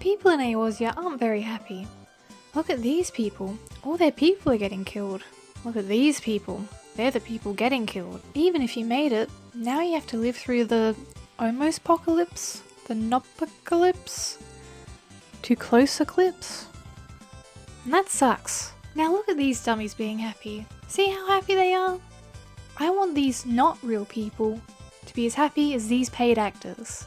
People in Eorzea aren't very happy. Look at these people. All their people are getting killed. Look at these people. They're the people getting killed. Even if you made it, now you have to live through the almost apocalypse, the nopocalypse, too close eclipse. And that sucks. Now look at these dummies being happy. See how happy they are? I want these not real people to be as happy as these paid actors.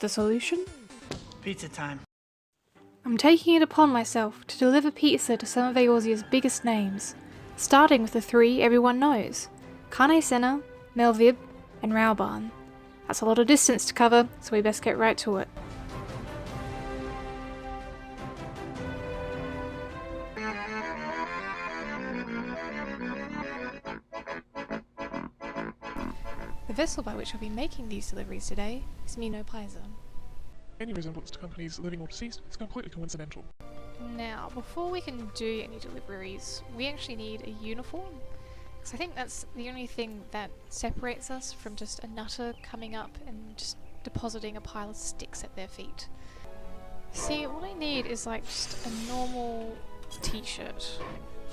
The solution? Pizza time. I'm taking it upon myself to deliver pizza to some of Eorzea's biggest names, starting with the three everyone knows: Kan-E-Senna, Melvib, and Rauban. That's a lot of distance to cover, so we best get right to it. The vessel by which I'll be making these deliveries today is Mino Piza. Any resemblance to companies living or deceased is completely coincidental. Now, before we can do any deliveries, we actually need a uniform. Because I think that's the only thing that separates us from just a nutter coming up and just depositing a pile of sticks at their feet. See, what I need is like just a normal t-shirt.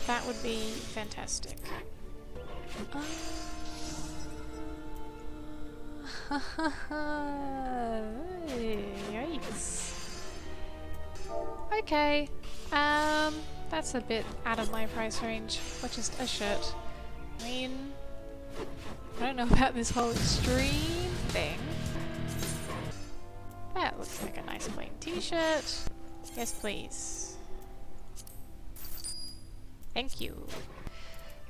That would be fantastic. Yikes. Okay, that's a bit out of my price range for just a shirt. I mean, I don't know about this whole extreme thing. That looks like a nice plain t-shirt. Yes, please. Thank you.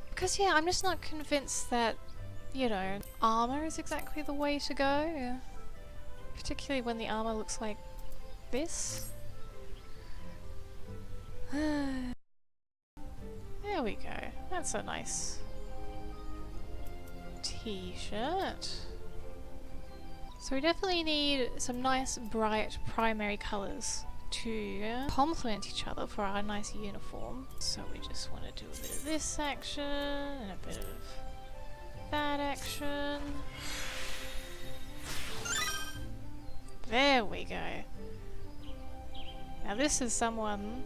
Because yeah, I'm just not convinced that, you know, armor is exactly the way to go. Particularly when the armor looks like this. There we go. That's a nice t-shirt. So we definitely need some nice bright primary colours to complement each other for our nice uniform. So we just want to do a bit of this action and a bit of that action. There we go. Now this is someone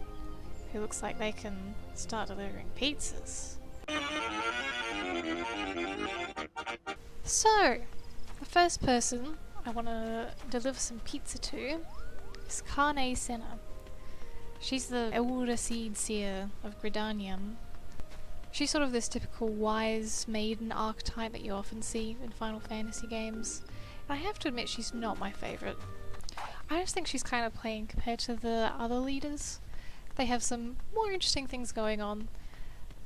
who looks like they can start delivering pizzas. So, the first person I want to deliver some pizza to is Kan-E-Senna. She's the Elder Seedseer of Gridania. She's sort of this typical wise maiden archetype that you often see in Final Fantasy games. And I have to admit she's not my favourite. I just think she's kind of plain compared to the other leaders. They have some more interesting things going on,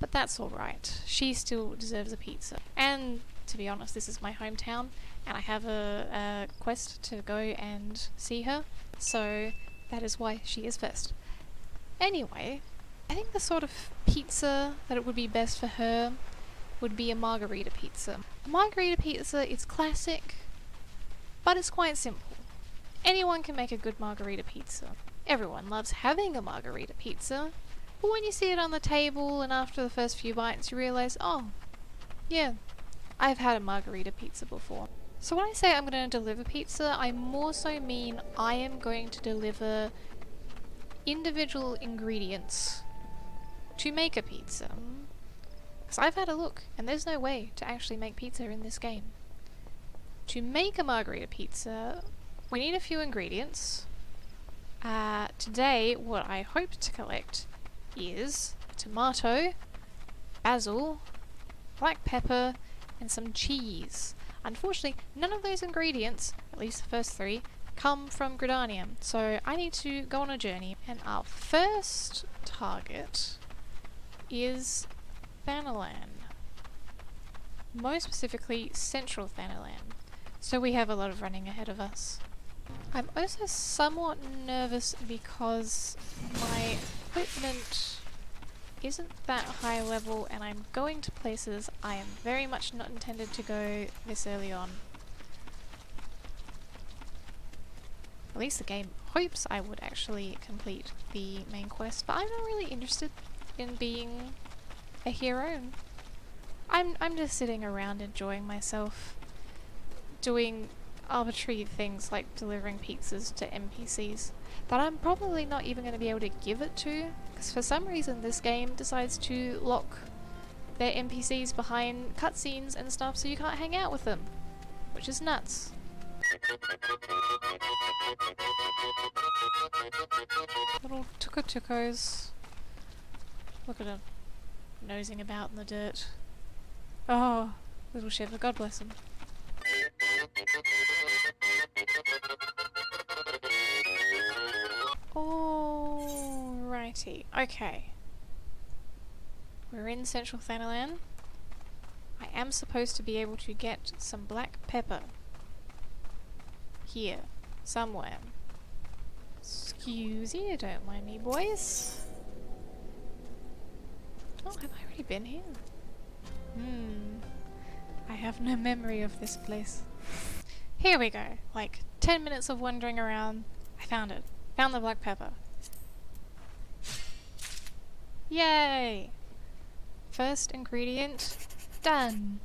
but that's alright. She still deserves a pizza. And to be honest, this is my hometown, and I have a quest to go and see her, so that is why she is first. Anyway, I think the sort of pizza that it would be best for her would be a margarita pizza. A margarita pizza is classic, but it's quite simple. Anyone can make a good margarita pizza. Everyone loves having a margarita pizza, but when you see it on the table and after the first few bites you realise, oh, yeah, I've had a margarita pizza before. So when I say I'm going to deliver pizza, I more so mean I am going to deliver individual ingredients to make a pizza. Because I've had a look, and there's no way to actually make pizza in this game. To make a margarita pizza, we need a few ingredients. Today, what I hope to collect is tomato, basil, black pepper, and some cheese. Unfortunately, none of those ingredients, at least the first three, come from Gridania, so I need to go on a journey. And our first target is Thanalan. Most specifically, Central Thanalan. So we have a lot of running ahead of us. I'm also somewhat nervous because my equipment isn't that high level and I'm going to places I am very much not intended to go this early on. At least the game hopes I would actually complete the main quest, but I'm not really interested in being a hero. I'm just sitting around enjoying myself, doing arbitrary things like delivering pizzas to NPCs that I'm probably not even going to be able to give it to, because for some reason this game decides to lock their NPCs behind cutscenes and stuff so you can't hang out with them, which is nuts. Little tuka-tukos. Look at him, nosing about in the dirt. Oh, little shiver, God bless him. Alrighty, okay. We're in Central Thanalan. I am supposed to be able to get some black pepper. Here, somewhere. Excuse you, don't mind me, boys. Oh, have I already been here? I have no memory of this place. Here we go. Like 10 minutes of wandering around. I found it. Found the black pepper. Yay! First ingredient done.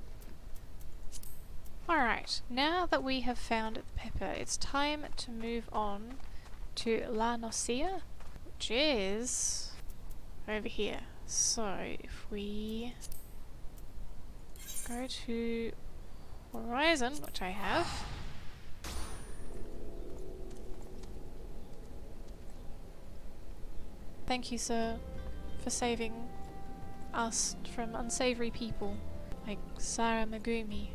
Alright, now that we have found the pepper, it's time to move on to Eorzea, which is over here. So if we go to Horizon, which I have, thank you, sir, for saving us from unsavory people like Sarah Megumi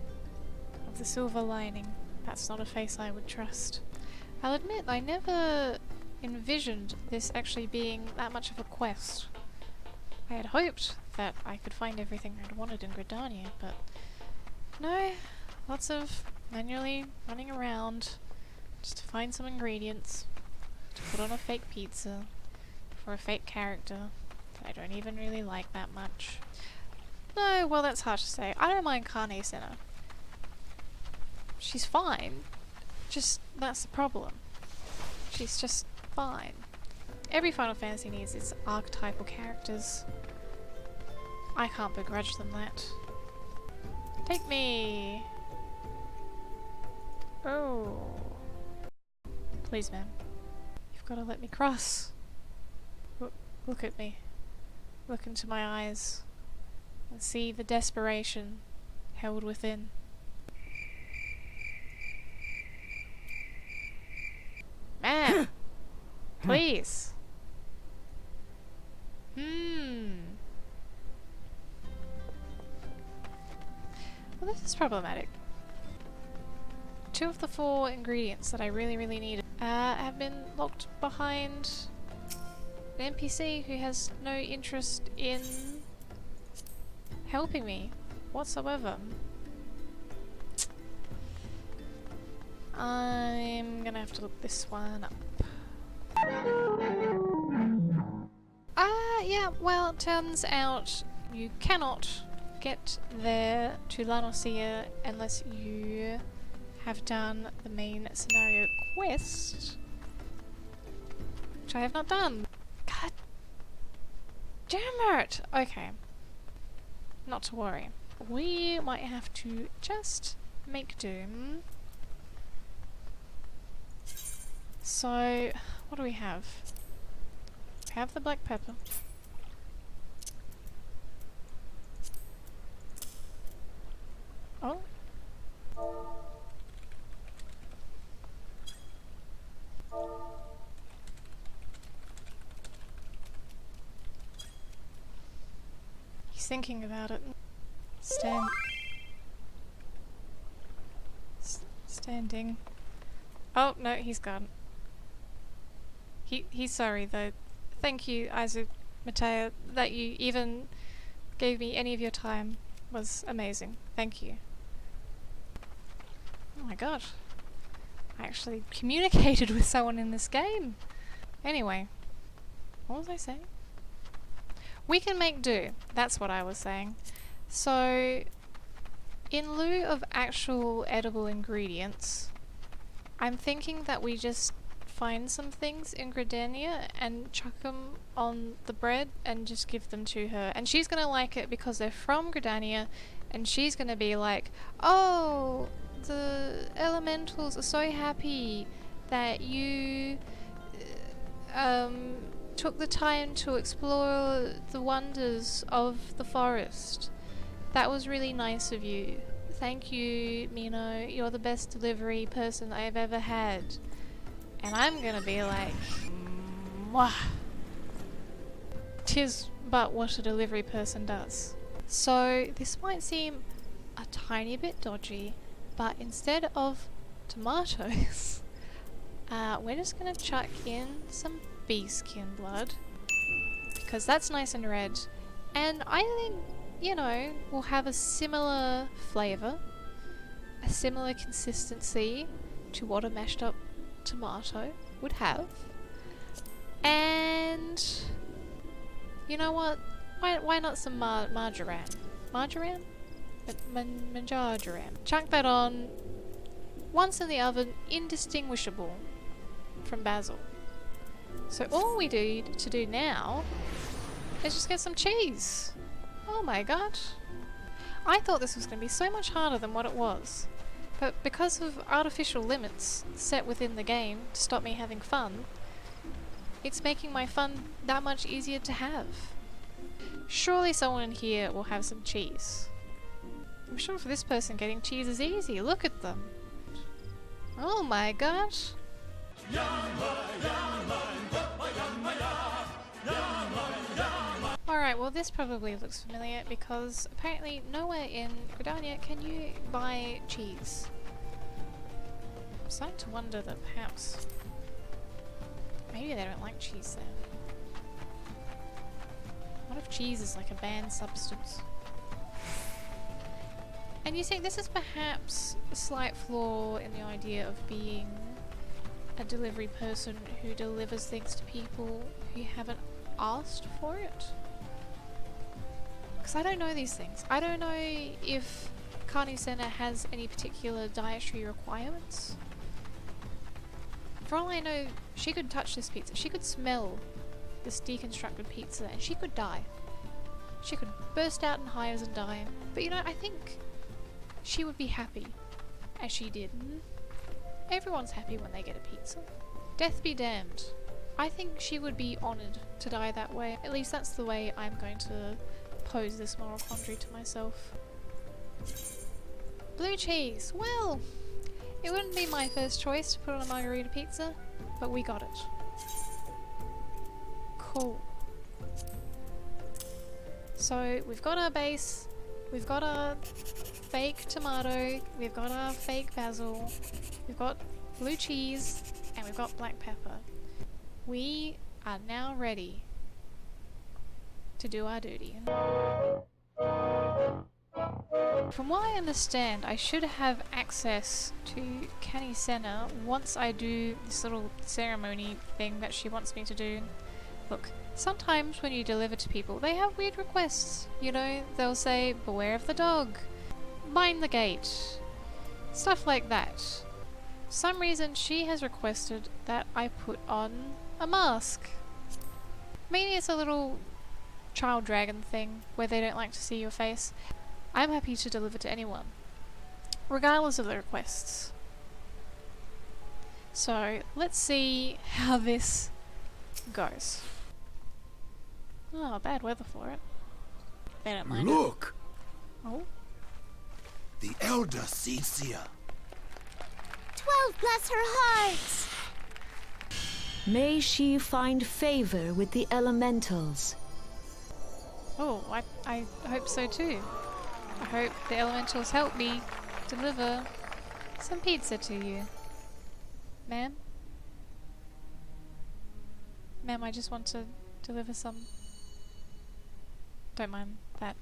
of the Silver Lining. That's not a face I would trust. I'll admit, I never envisioned this actually being that much of a quest. I had hoped that I could find everything I'd wanted in Gridania, but no, lots of manually running around just to find some ingredients to put on a fake pizza for a fake character that I don't even really like that much. No, well, that's hard to say. I don't mind Kan-E-Senna. She's fine, just that's the problem. She's just fine. Every Final Fantasy needs its archetypal characters. I can't begrudge them that. Take me! Oh. Please, ma'am. You've got to let me cross. Look at me. Look into my eyes. And see the desperation held within. Man! Please! Well, this is problematic. 2 of the 4 ingredients that I really needed have been locked behind an NPC who has no interest in helping me whatsoever. I'm gonna have to look this one up. Yeah, well, it turns out you cannot get there to Eorzea unless you have done the main scenario quest, which I have not done. God damn it! Okay. Not to worry. We might have to just make do. So, what do we have? We have the black pepper. Oh. He's thinking about it. Standing. Oh, no, he's gone. He's sorry, though. Thank you, Isaac Matea, that you even gave me any of your time. Was amazing. Thank you. Oh my god. I actually communicated with someone in this game. Anyway. What was I saying? We can make do. That's what I was saying. So, in lieu of actual edible ingredients, I'm thinking that we just find some things in Gridania and chuck them on the bread and just give them to her. And she's gonna like it because they're from Gridania, and she's gonna be like, oh, the elementals are so happy that you took the time to explore the wonders of the forest. That was really nice of you. Thank you, Mino. You're the best delivery person I've ever had. And I'm gonna be like, mwah. 'Tis but what a delivery person does. So this might seem a tiny bit dodgy, but instead of tomatoes, we're just gonna chuck in some beeskin blood, because that's nice and red, and I think, you know, we'll have a similar flavour, a similar consistency to what a mashed up tomato would have. And you know what? Why not some marjoram? Marjoram? Marjoram. Chuck that on. Once in the oven, indistinguishable from basil. So all we need to do now is just get some cheese. Oh my god. I thought this was going to be so much harder than what it was. But because of artificial limits set within the game to stop me having fun, it's making my fun that much easier to have. Surely someone in here will have some cheese. I'm sure for this person getting cheese is easy. Look at them. Oh my gosh. Alright, well this probably looks familiar because apparently nowhere in Gridania can you buy cheese. I'm starting to wonder that perhaps maybe they don't like cheese there. What if cheese is like a banned substance? And you see, this is perhaps a slight flaw in the idea of being a delivery person who delivers things to people who haven't asked for it. Because I don't know these things. I don't know if Kan-E-Senna has any particular dietary requirements. For all I know, she could touch this pizza. She could smell this deconstructed pizza and she could die. She could burst out in hives and die. But you know, I think she would be happy, as she did. Everyone's happy when they get a pizza. Death be damned. I think she would be honoured to die that way. At least that's the way I'm going to pose this moral quandary to myself. Blue cheese. Well, it wouldn't be my first choice to put on a margarita pizza, but we got it. Cool. So we've got our base, we've got our fake tomato, we've got our fake basil, we've got blue cheese, and we've got black pepper. We are now ready to do our duty. From what I understand, I should have access to Kan-E-Senna once I do this little ceremony thing that she wants me to do. Look, sometimes when you deliver to people, they have weird requests. You know, they'll say, beware of the dog, mind the gate, stuff like that. For some reason, she has requested that I put on a mask. Maybe it's a little child dragon thing where they don't like to see your face. I'm happy to deliver to anyone, regardless of the requests. So let's see how this goes. Oh, bad weather for it. They don't mind. Look! It. Oh? The Elder Seedseer. 12 bless her heart! May she find favor with the elementals. Oh, I hope so too. I hope the elementals help me deliver some pizza to you. Ma'am? Ma'am, I just want to deliver some. Don't mind that.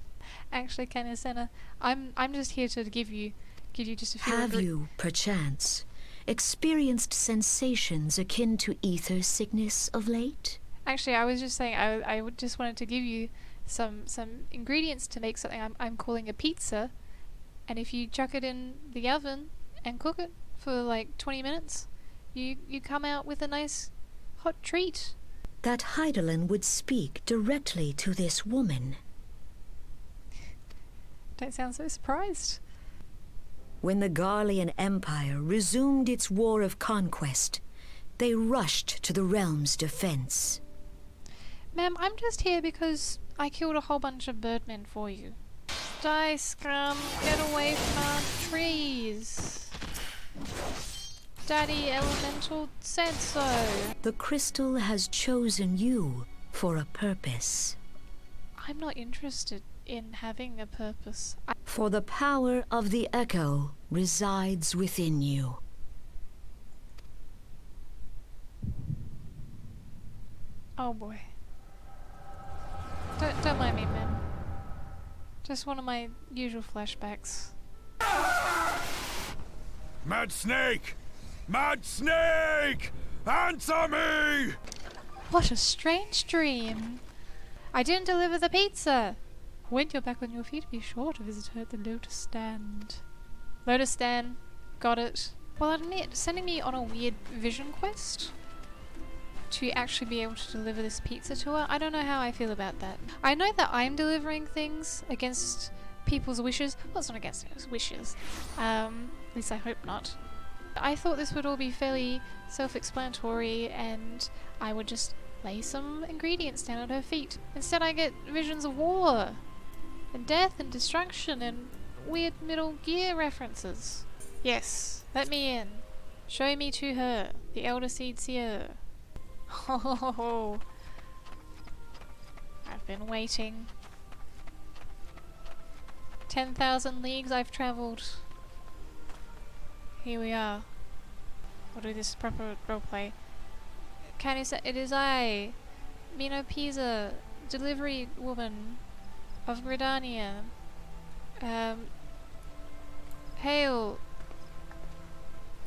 Actually, Kan-E-Senna, I'm just here to give you just a few. Have you, perchance, experienced sensations akin to ether sickness of late? Actually, I was just saying I just wanted to give you some ingredients to make something I'm calling a pizza, and if you chuck it in the oven and cook it for like 20 minutes, you come out with a nice hot treat. That Heidelin would speak directly to this woman. Don't sound so surprised. When the Garlean Empire resumed its war of conquest, they rushed to the realm's defense. Ma'am, I'm just here because I killed a whole bunch of birdmen for you. Die, scum! Get away from our trees! Daddy Elemental said so! The crystal has chosen you for a purpose. I'm not interested in having a purpose. For the power of the echo resides within you. Oh boy. Don't mind me, man. Just one of my usual flashbacks. Mad Snake! Mad Snake! Answer me! What a strange dream! I didn't deliver the pizza! When you're back on your feet, be sure to visit her at the Lotus Stand. Lotus Stand. Got it. Well, I'll admit, sending me on a weird vision quest to actually be able to deliver this pizza to her, I don't know how I feel about that. I know that I'm delivering things against people's wishes. Well, it's not against those wishes. At least I hope not. I thought this would all be fairly self-explanatory and I would just lay some ingredients down at her feet. Instead I get visions of war and death and destruction and weird Middle Gear references. Yes, let me in. Show me to her, the Elder Seedseer. Oh, I've been waiting. 10,000 leagues I've travelled. Here we are. We'll do this proper roleplay. Kan-E-Senna, it is I, Mino Piza, delivery woman of Gridania. Hail.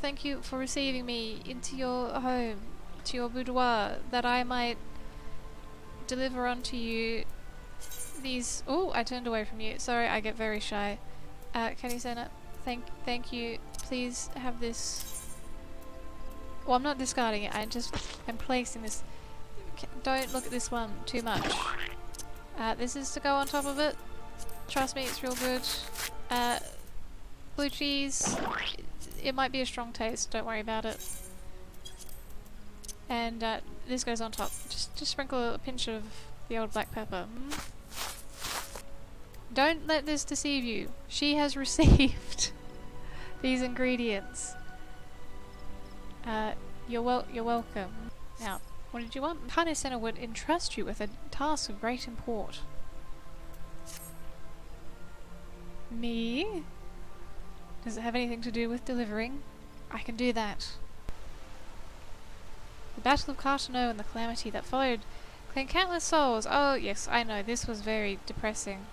Thank you for receiving me into your home, to your boudoir, that I might deliver unto you these... Oh, I turned away from you. Sorry, I get very shy. Kan-E-Senna, thank you. Please have this. Well, I'm not discarding it. I'm placing this. Don't look at this one too much. This is to go on top of it. Trust me, it's real good. Blue cheese. It might be a strong taste. Don't worry about it. And this goes on top. Just sprinkle a pinch of the old black pepper. Don't let this deceive you. She has received these ingredients. You're welcome. Now, what did you want? Kan-E-Senna would entrust you with a task of great import. Me? Does it have anything to do with delivering? I can do that. The Battle of Cartano and the calamity that followed claimed countless souls. Oh yes, I know, this was very depressing.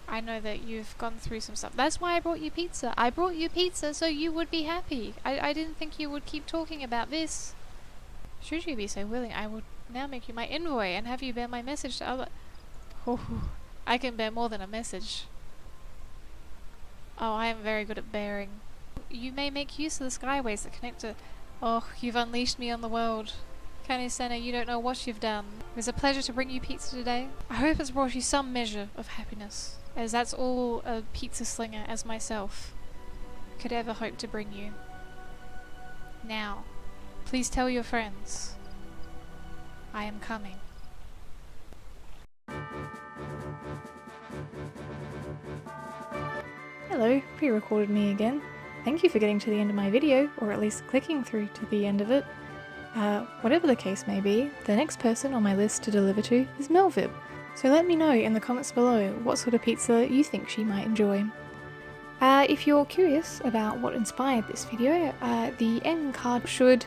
I know that you've gone through some stuff. That's why I brought you pizza. I brought you pizza so you would be happy. I didn't think you would keep talking about this. Should you be so willing, I would now make you my envoy and have you bear my message to other... Oh, I can bear more than a message. Oh, I am very good at bearing. You may make use of the skyways that connect to... Oh, you've unleashed me on the world. Kan-E-Senna, you don't know what you've done. It was a pleasure to bring you pizza today. I hope it's brought you some measure of happiness, as that's all a pizza slinger as myself could ever hope to bring you. Now, please tell your friends. I am coming. Hello, pre-recorded me again. Thank you for getting to the end of my video, or at least clicking through to the end of it. Whatever the case may be, the next person on my list to deliver to is Melvib. So let me know in the comments below what sort of pizza you think she might enjoy. If you're curious about what inspired this video, the end card should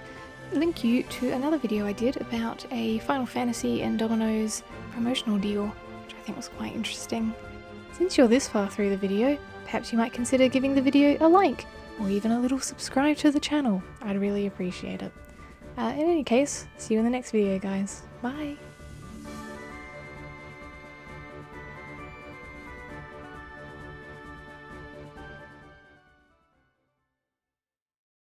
link you to another video I did about a Final Fantasy and Domino's promotional deal, which I think was quite interesting. Since you're this far through the video, perhaps you might consider giving the video a like, or even a little subscribe to the channel. I'd really appreciate it. In any case, see you in the next video, guys. Bye!